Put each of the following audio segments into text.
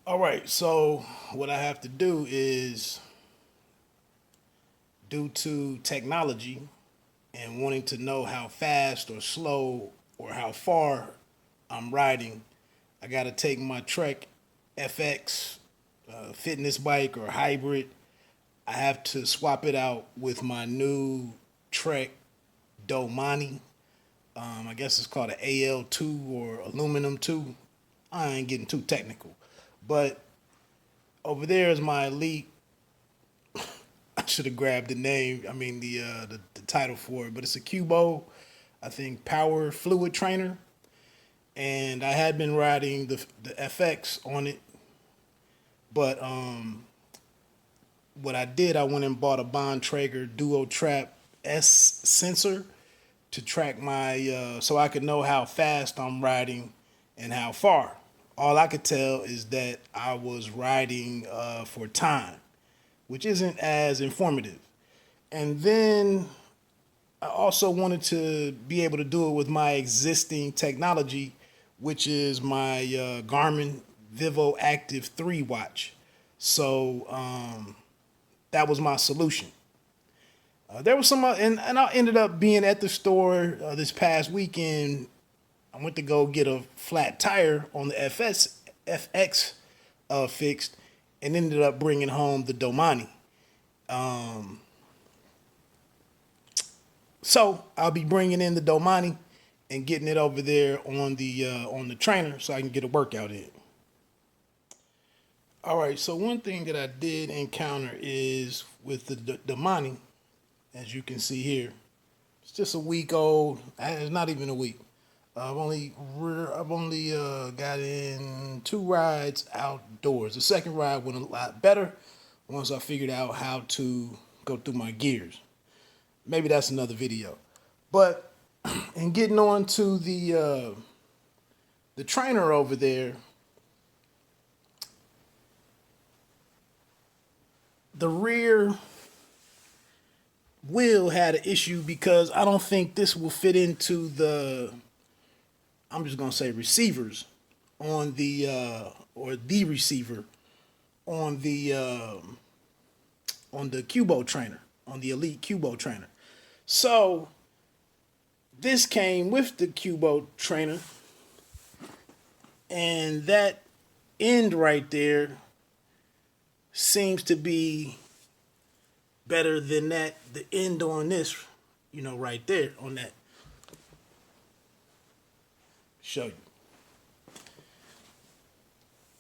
All right, so what I have to do is, due to technology and wanting to know how fast or slow or how far I'm riding, I got to take my Trek FX fitness bike or hybrid. I have to swap it out with my new Trek Domane. I guess it's called an AL2 or aluminum 2. I ain't getting too technical. But over there is my Elite. I should have grabbed the name. I mean the title for it, but it's a Qubo, I think, Power Fluid Trainer, and I had been riding the FX on it, but what I did, I went and bought a Bontrager DuoTrap S sensor to track my so I could know how fast I'm riding and how far. All I could tell is that I was riding for time, which isn't as informative. And then I also wanted to be able to do it with my existing technology, which is my Garmin Vivo Active 3 watch. So that was my solution. There was some, and I ended up being at the store this past weekend. I went to go get a flat tire on the FX fixed, and ended up bringing home the Domane. So I'll be bringing in the Domane and getting it over there on the trainer so I can get a workout in. All right. So one thing that I did encounter is with the Domane, as you can see here, it's just a week old. It's not even a week. I've only got in 2 rides outdoors. The second ride went a lot better once I figured out how to go through my gears. Maybe that's another video. But in getting on to the trainer over there, the rear wheel had an issue because I don't think this will fit into I'm just gonna say receivers on or the receiver on the Qubo trainer, on the Elite Qubo trainer. So this came with the Qubo trainer, and that end right there seems to be better than the end on this, right there on that. Show you.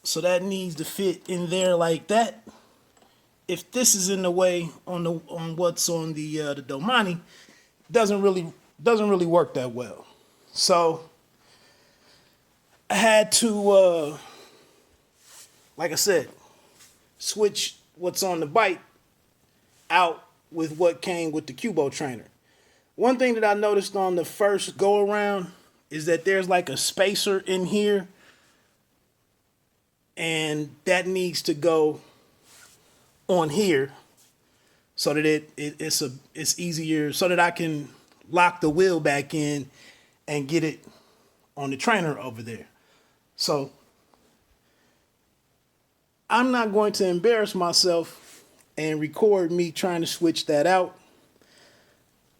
So that needs to fit in there like that. If this is in the way on what's on the Domane, doesn't really work that well. So I had to, like I said, switch what's on the bike out with what came with the Qubo trainer. One thing that I noticed on the first go around is that there's like a spacer in here, and that needs to go on here so that it's easier, so that I can lock the wheel back in and get it on the trainer over there. So I'm not going to embarrass myself and record me trying to switch that out.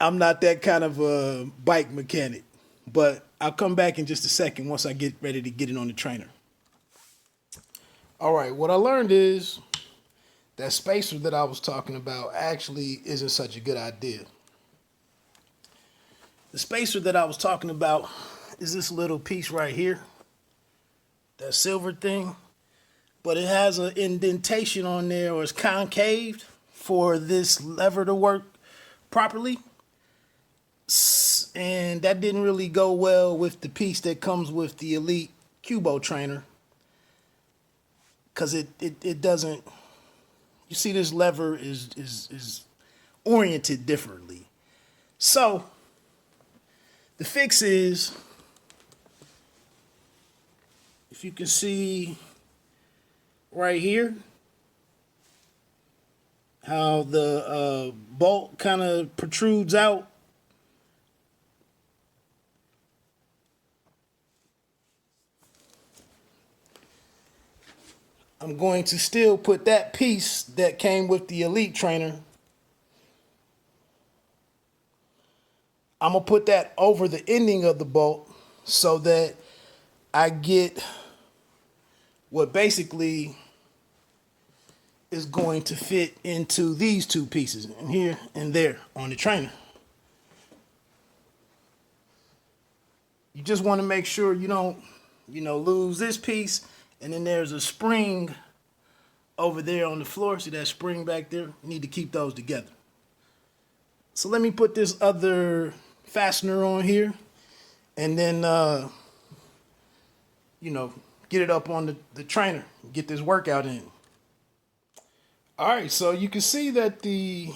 I'm not that kind of a bike mechanic, but I'll come back in just a second once I get ready to get it on the trainer. All right, what I learned is that spacer that I was talking about actually isn't such a good idea. The spacer that I was talking about is this little piece right here, that silver thing, but it has an indentation on there, or it's concaved for this lever to work properly. And that didn't really go well with the piece that comes with the Elite Qubo trainer, because it doesn't, you see, this lever is oriented differently. So the fix is, if you can see right here, how the bolt kind of protrudes out. I'm going to still put that piece that came with the Elite Trainer. I'm going to put that over the ending of the bolt so that I get what basically is going to fit into these two pieces, in here and there on the trainer. You just want to make sure you don't, lose this piece. And then there's a spring over there on the floor. See that spring back there? You need to keep those together. So let me put this other fastener on here and then, get it up on the trainer, get this workout in. All right, so you can see that the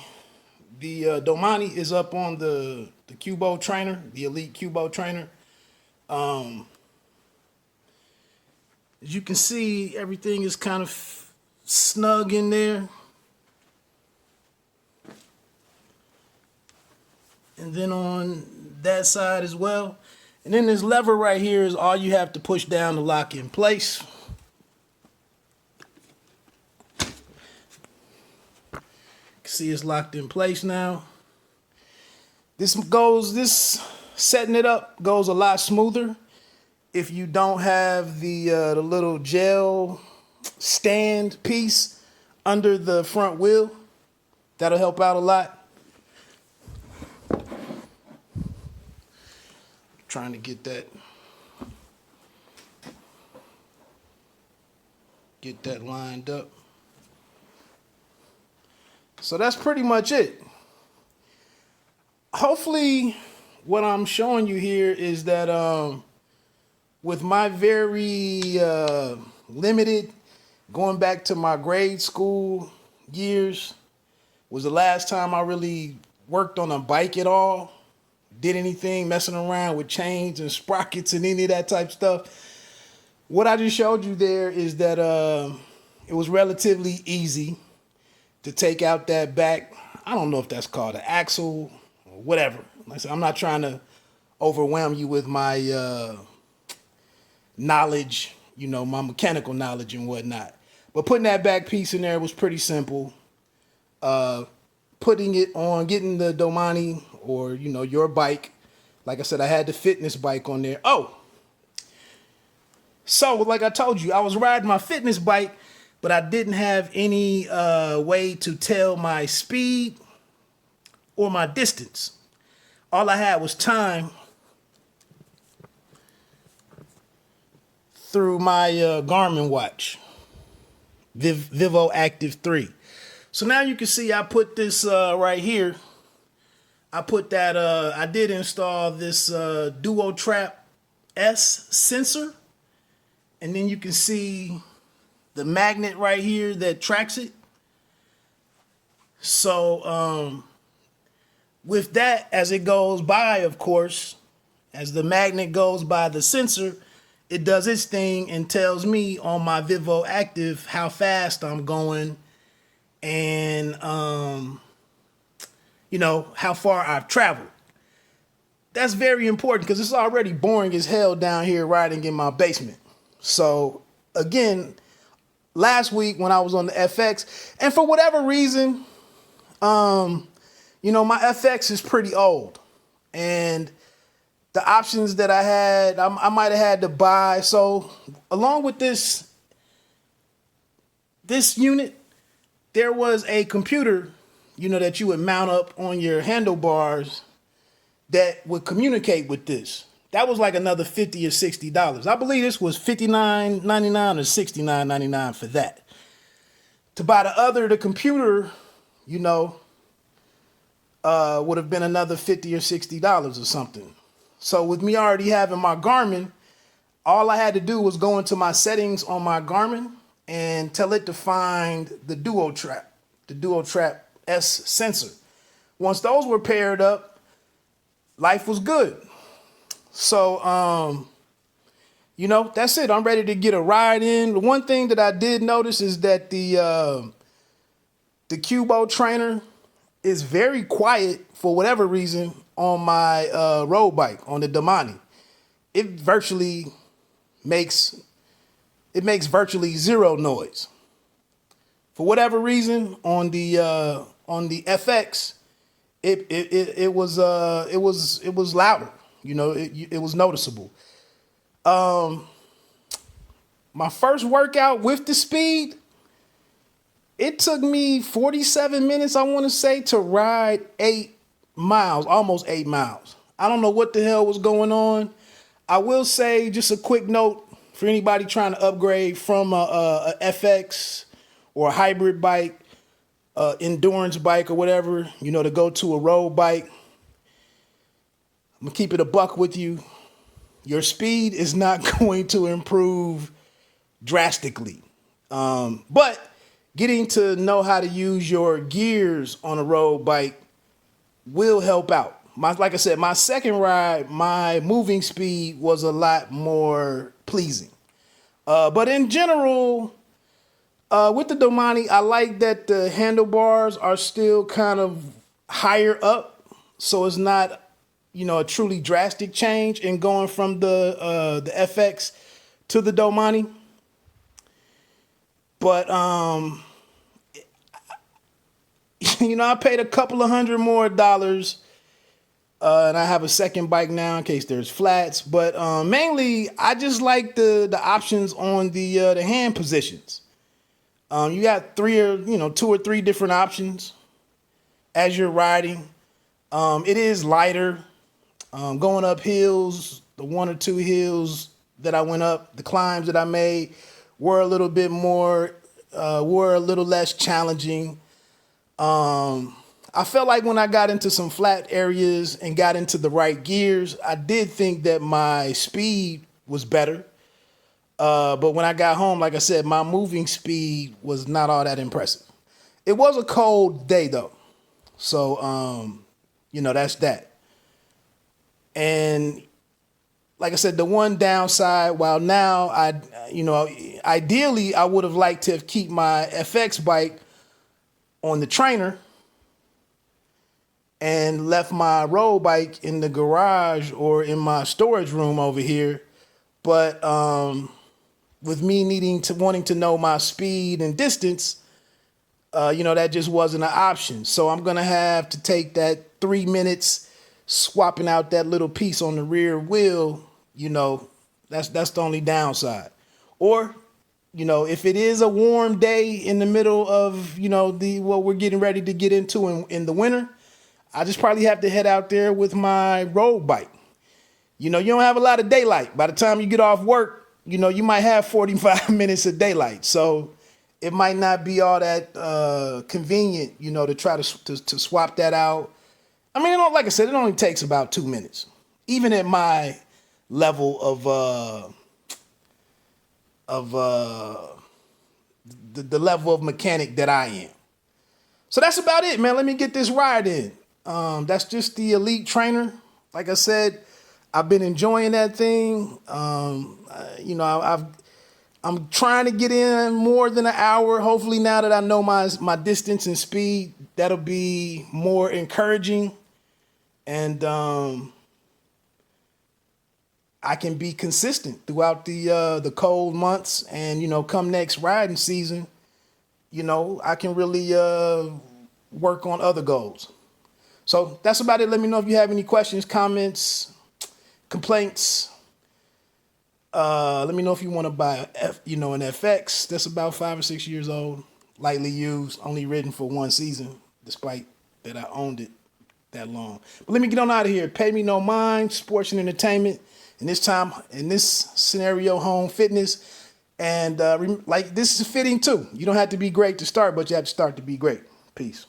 Domane is up on the Qubo trainer, the Elite Qubo trainer. As you can see, everything is kind of snug in there. And then on that side as well. And then this lever right here is all you have to push down to lock in place. See, it's locked in place now. This setting it up goes a lot smoother if you don't have the little gel stand piece under the front wheel. That'll help out a lot. Trying to get that lined up. So that's pretty much it. Hopefully what I'm showing you here is that with my very limited, going back to my grade school years, was the last time I really worked on a bike at all, did anything messing around with chains and sprockets and any of that type stuff. What I just showed you there is that it was relatively easy to take out that back. I don't know if that's called an axle or whatever. Like I said, I'm not trying to overwhelm you with my knowledge, my mechanical knowledge and whatnot. But putting that back piece in there was pretty simple. Putting it on, getting the Domane or, your bike. Like I said, I had the fitness bike on there. Oh, so like I told you, I was riding my fitness bike, but I didn't have any way to tell my speed or my distance. All I had was time through my Garmin watch, Vivo Active 3. So now you can see I put this right here. I put that, I did install this DuoTrap S sensor. And then you can see the magnet right here that tracks it. So with that, as it goes by, of course, as the magnet goes by the sensor, it does its thing and tells me on my Vivo Active how fast I'm going and, how far I've traveled. That's very important because it's already boring as hell down here riding in my basement. So again, last week when I was on the FX, and for whatever reason, my FX is pretty old, and the options that I had, I might have had to buy. So along with this unit, there was a computer, that you would mount up on your handlebars that would communicate with this. That was like another $50 or $60. I believe this was $59.99 or $69.99 for that. To buy the computer, would have been another $50 or $60 or something. So with me already having my Garmin, all I had to do was go into my settings on my Garmin and tell it to find the DuoTrap S sensor. Once those were paired up, life was good. So, that's it. I'm ready to get a ride in. The one thing that I did notice is that the Qubo trainer is very quiet for whatever reason on my road bike, on the Domane. It makes virtually zero noise. For whatever reason, on the FX, it was louder. You know, it was noticeable. My first workout with the speed, it took me 47 minutes, I want to say, to ride 8 miles, almost 8 miles. I don't know what the hell was going on. I will say, just a quick note for anybody trying to upgrade from a FX or a hybrid bike, endurance bike or whatever, you know, to go to a road bike. I'm gonna keep it a buck with you. Your speed is not going to improve drastically. But getting to know how to use your gears on a road bike will help out. Like I said, my second ride, my moving speed was a lot more pleasing. But in general, with the Domane, I like that the handlebars are still kind of higher up. So it's not, you know, a truly drastic change in going from the FX to the Domane. But, you know, I paid a couple of $100 more, and I have a second bike now in case there's flats. But mainly, I just like the options on the hand positions. You got 2 or 3 different options as you're riding. It is lighter. Going up hills, the 1 or 2 hills that I went up, the climbs that I made were a little bit more, were a little less challenging. I felt like when I got into some flat areas and got into the right gears, I did think that my speed was better. But when I got home, like I said, my moving speed was not all that impressive. It was a cold day though. So, you know, that's that. And like I said, the one downside, while now ideally I would have liked to have keep my FX bike on the trainer and left my road bike in the garage or in my storage room over here. But with me wanting to know my speed and distance, you know, that just wasn't an option. So I'm going to have to take that 3 minutes swapping out that little piece on the rear wheel. You know, that's the only downside. Or, you know, if it is a warm day in the middle of, you know, what we're getting ready to get into in the winter, I just probably have to head out there with my road bike. You know, you don't have a lot of daylight. By the time you get off work, you know, you might have 45 minutes of daylight. So it might not be all that convenient, you know, to try to swap that out. I mean, like I said, it only takes about 2 minutes, even at my level of the level of mechanic that I am. So that's about it, man. Let me get this ride in. That's just the Elite Trainer. Like I said, I've been enjoying that thing. You know, I'm trying to get in more than an hour. Hopefully now that I know my distance and speed, that'll be more encouraging. And I can be consistent throughout the cold months. And, you know, come next riding season, you know, I can really work on other goals. So that's about it. Let me know if you have any questions, comments, complaints. Let me know if you want to buy an FX that's about 5 or 6 years old, lightly used, only ridden for 1 season, despite that I owned it that long. But let me get on out of here. Pay me no mind, sports and entertainment. And this time, in this scenario, home fitness. And like this is fitting too. You don't have to be great to start, but you have to start to be great. Peace.